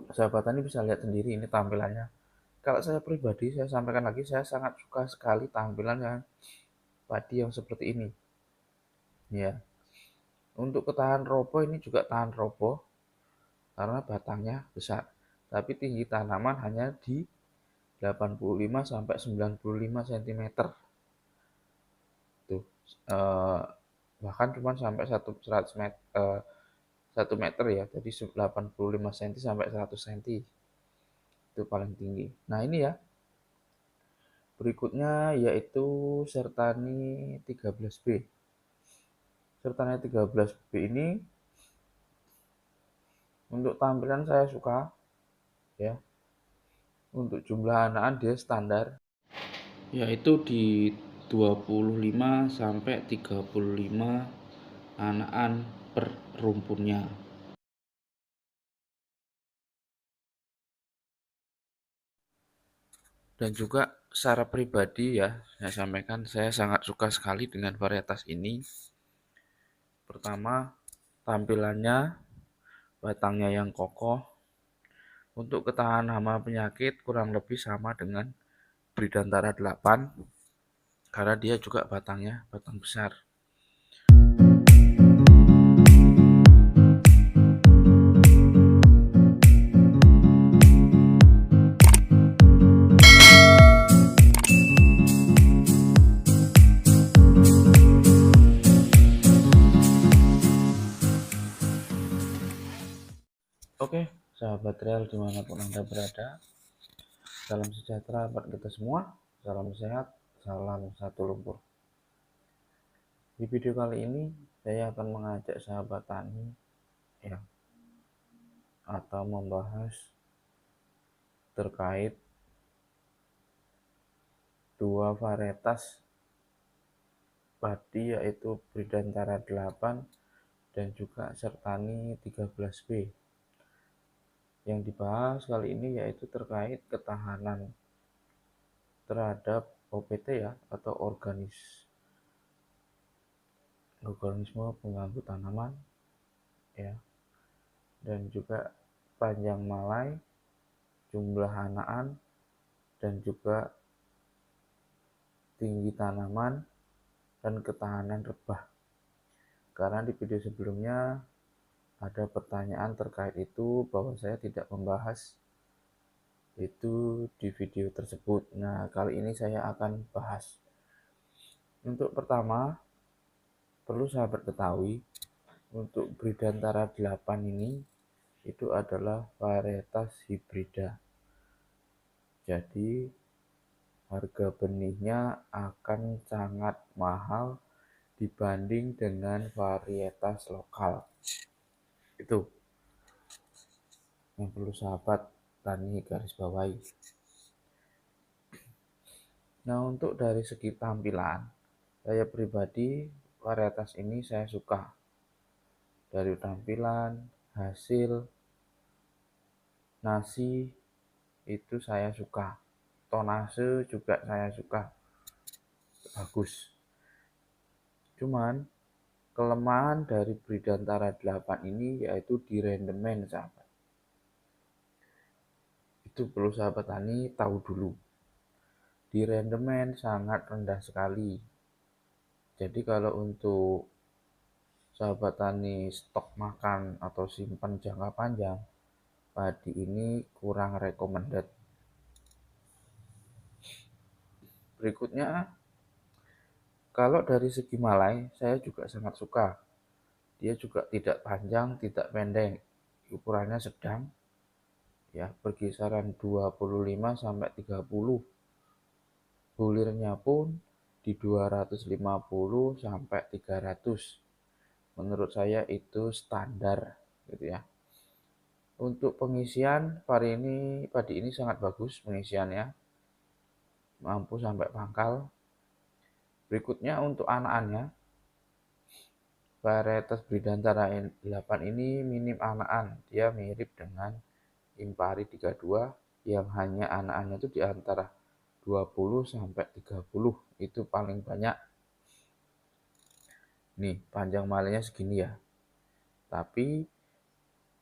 sahabat tani bisa lihat sendiri ini tampilannya. Kalau saya pribadi, saya sampaikan lagi, saya sangat suka sekali tampilan yang padi yang seperti ini. Ya, untuk ketahan roboh ini juga tahan roboh karena batangnya besar. Tapi tinggi tanaman hanya di 85 sampai 95 cm. Tuh, bahkan cuma sampai 1 meter ya, jadi 85 cm sampai 100 cm itu paling tinggi. Nah ini ya, berikutnya yaitu Sertani 13B. Sertani 13B ini untuk tampilan saya suka ya. Untuk jumlah anakan dia standar yaitu di 25 sampai 35 anakan per rumpunnya. Dan juga secara pribadi ya, saya sampaikan saya sangat suka sekali dengan varietas ini. Pertama, tampilannya, batangnya yang kokoh. Untuk ketahanan hama penyakit kurang lebih sama dengan Bridantara 8 karena dia juga batangnya batang besar. Oke, sahabat real dimanapun Anda berada, salam sejahtera buat kita semua, salam sehat, salam satu lumpur. Di video kali ini saya akan mengajak sahabat tani ya, atau membahas terkait dua varietas padi yaitu Bridantara 8 dan juga Sertani 13B. Yang dibahas kali ini yaitu terkait ketahanan terhadap OPT ya, atau organisme pengganggu tanaman ya, dan juga panjang malai, jumlah anakan, dan juga tinggi tanaman dan ketahanan rebah. Karena di video sebelumnya ada pertanyaan terkait itu bahwa saya tidak membahas itu di video tersebut. Nah, kali ini saya akan bahas. Untuk pertama, perlu sahabat ketahui, untuk Bridantara 8 ini itu adalah varietas hibrida. Jadi harga benihnya akan sangat mahal dibanding dengan varietas lokal. Itu yang perlu sahabat tani garis bawahi. Nah, untuk dari segi tampilan, saya pribadi varietas ini saya suka. Dari tampilan, hasil, nasi itu saya suka. Tonase juga saya suka. Bagus. Cuman kelemahan dari Bridantara 8 ini yaitu di rendemen, sahabat. Itu perlu sahabat tani tahu dulu. Di rendemen sangat rendah sekali. Jadi kalau untuk sahabat tani stok makan atau simpan jangka panjang, padi ini kurang recommended. Berikutnya, kalau dari segi malai, saya juga sangat suka. Dia juga tidak panjang, tidak pendek. Ukurannya sedang, ya, berkisaran 25 sampai 30. Bulirnya pun di 250 sampai 300. Menurut saya itu standar, gitu ya. Untuk pengisian padi ini sangat bagus pengisiannya, mampu sampai pangkal. Berikutnya untuk anakannya, varietas Bridantara 8 ini minim anakan. Dia mirip dengan Impari 32 yang hanya anakannya itu di antara 20 sampai 30. Itu paling banyak. Nih, panjang malainya segini ya. Tapi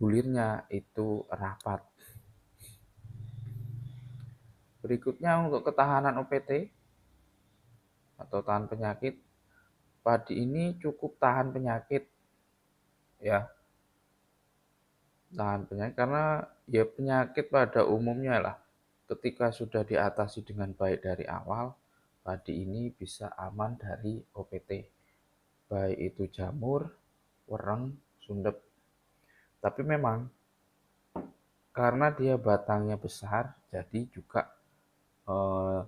bulirnya itu rapat. Berikutnya untuk ketahanan OPT atau tahan penyakit, padi ini cukup tahan penyakit ya, tahan penyakit karena ya penyakit pada umumnya lah ketika sudah diatasi dengan baik dari awal, padi ini bisa aman dari OPT, baik itu jamur, wereng, sundep. Tapi memang karena dia batangnya besar, jadi juga eh,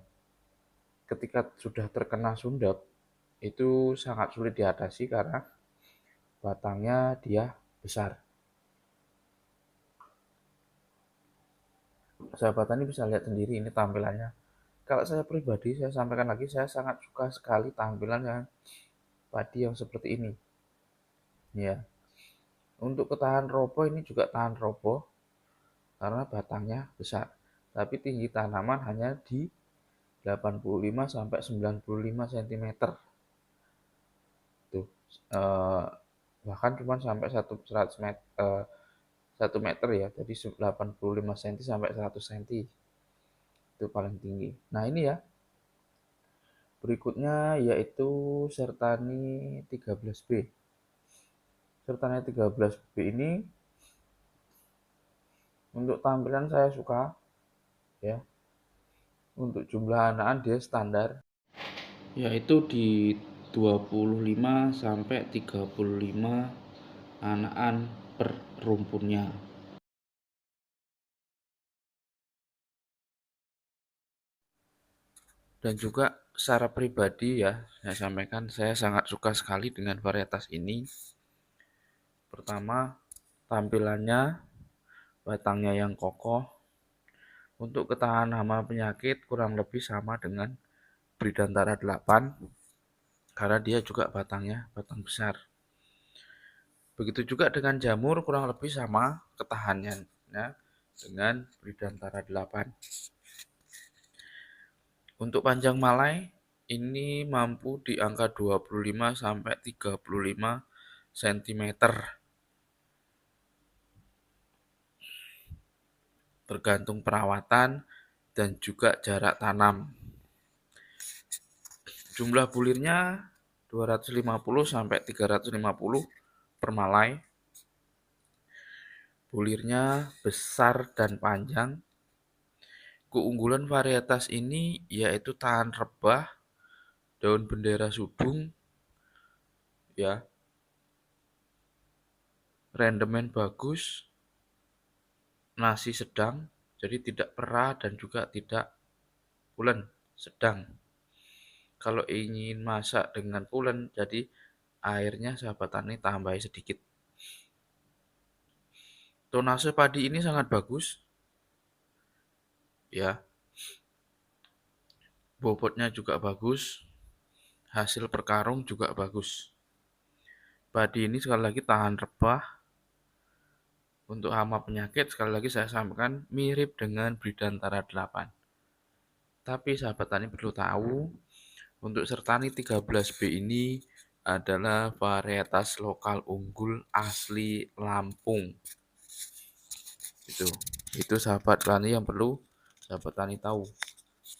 ketika sudah terkena sundep itu sangat sulit diatasi karena batangnya dia besar. Sahabat tani bisa lihat sendiri ini tampilannya. Kalau saya pribadi, saya sampaikan lagi, saya sangat suka sekali tampilan yang padi yang seperti ini. Ya, untuk ketahan roboh ini juga tahan roboh karena batangnya besar. Tapi tinggi tanaman hanya di 85 sampai 95 cm. Tuh, bahkan cuma sampai 100 meter, 1 meter ya. Jadi 85 cm sampai 100 cm. Itu paling tinggi. Nah, ini ya. Berikutnya yaitu Sertani 13B. Sertani 13B ini untuk tampilan saya suka ya. Untuk jumlah anakan dia standar yaitu di 25 sampai 35 anakan per rumpunnya. Dan juga secara pribadi ya, saya sampaikan saya sangat suka sekali dengan varietas ini. Pertama, tampilannya, batangnya yang kokoh. Untuk ketahanan hama penyakit kurang lebih sama dengan Bridantara 8 karena dia juga batangnya batang besar. Begitu juga dengan jamur kurang lebih sama ketahanannya dengan Bridantara 8. Untuk panjang malai ini mampu di angka 25 sampai 35 cm tergantung perawatan dan juga jarak tanam. Jumlah bulirnya 250 sampai 350 per malai. Bulirnya besar dan panjang. Keunggulan varietas ini yaitu tahan rebah, daun bendera sudung, ya, rendemen bagus, nasi sedang, jadi tidak perah dan juga tidak pulen, sedang. Kalau ingin masak dengan pulen, jadi airnya sahabat tani tambahi sedikit. Tonase padi ini sangat bagus, ya, bobotnya juga bagus, hasil per karung juga bagus. Padi ini sekali lagi tahan rebah. Untuk hama penyakit sekali lagi saya sampaikan mirip dengan Bridantara 8. Tapi sahabat tani perlu tahu, untuk Sertani 13B ini adalah varietas lokal unggul asli Lampung. Itu sahabat tani yang perlu sahabat tani tahu.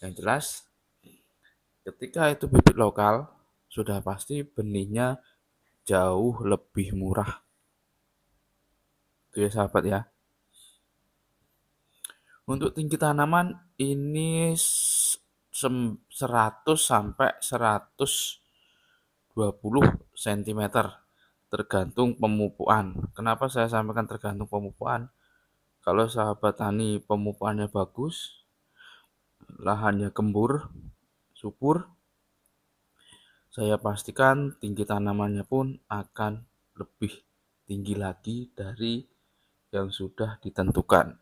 Yang jelas, ketika itu bibit lokal, sudah pasti benihnya jauh lebih murah. Itu ya sahabat ya. Untuk tinggi tanaman ini 100 sampai 120 cm tergantung pemupukan. Kenapa saya sampaikan tergantung pemupukan? Kalau sahabat tani pemupukannya bagus, lahannya gembur, subur, saya pastikan tinggi tanamannya pun akan lebih tinggi lagi dari yang sudah ditentukan.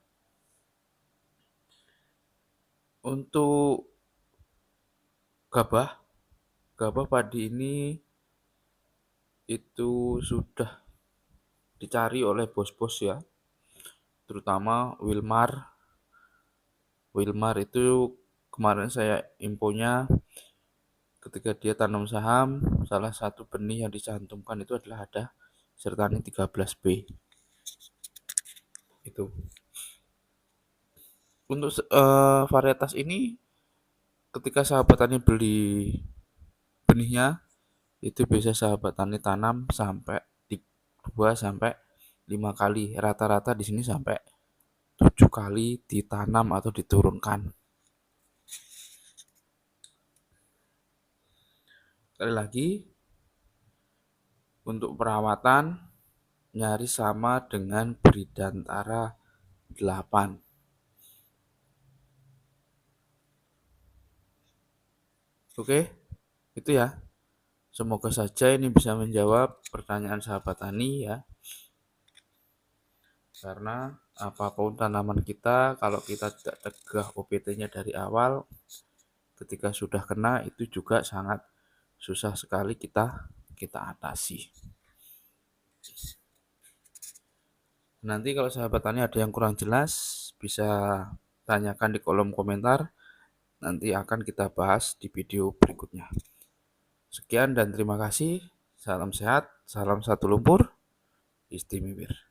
Untuk gabah padi ini itu sudah dicari oleh bos-bos ya, terutama Wilmar. Wilmar itu kemarin saya infonya ketika dia tanam saham, salah satu benih yang dicantumkan itu adalah ada Sertani 13B. Itu. Untuk varietas ini ketika sahabat tani beli benihnya itu bisa sahabat tani tanam sampai 2 sampai 5 kali. Rata-rata di sini sampai 7 kali ditanam atau diturunkan. Sekali lagi, untuk perawatan nyaris sama dengan Bridantara 8. Oke, itu ya. Semoga saja ini bisa menjawab pertanyaan sahabat tani ya. Karena apapun tanaman kita, kalau kita tidak cegah OPT-nya dari awal, ketika sudah kena itu juga sangat susah sekali kita atasi. Nanti kalau sahabat tani ada yang kurang jelas, bisa tanyakan di kolom komentar. Nanti akan kita bahas di video berikutnya. Sekian dan terima kasih. Salam sehat, salam satu lumpur, Istimewir.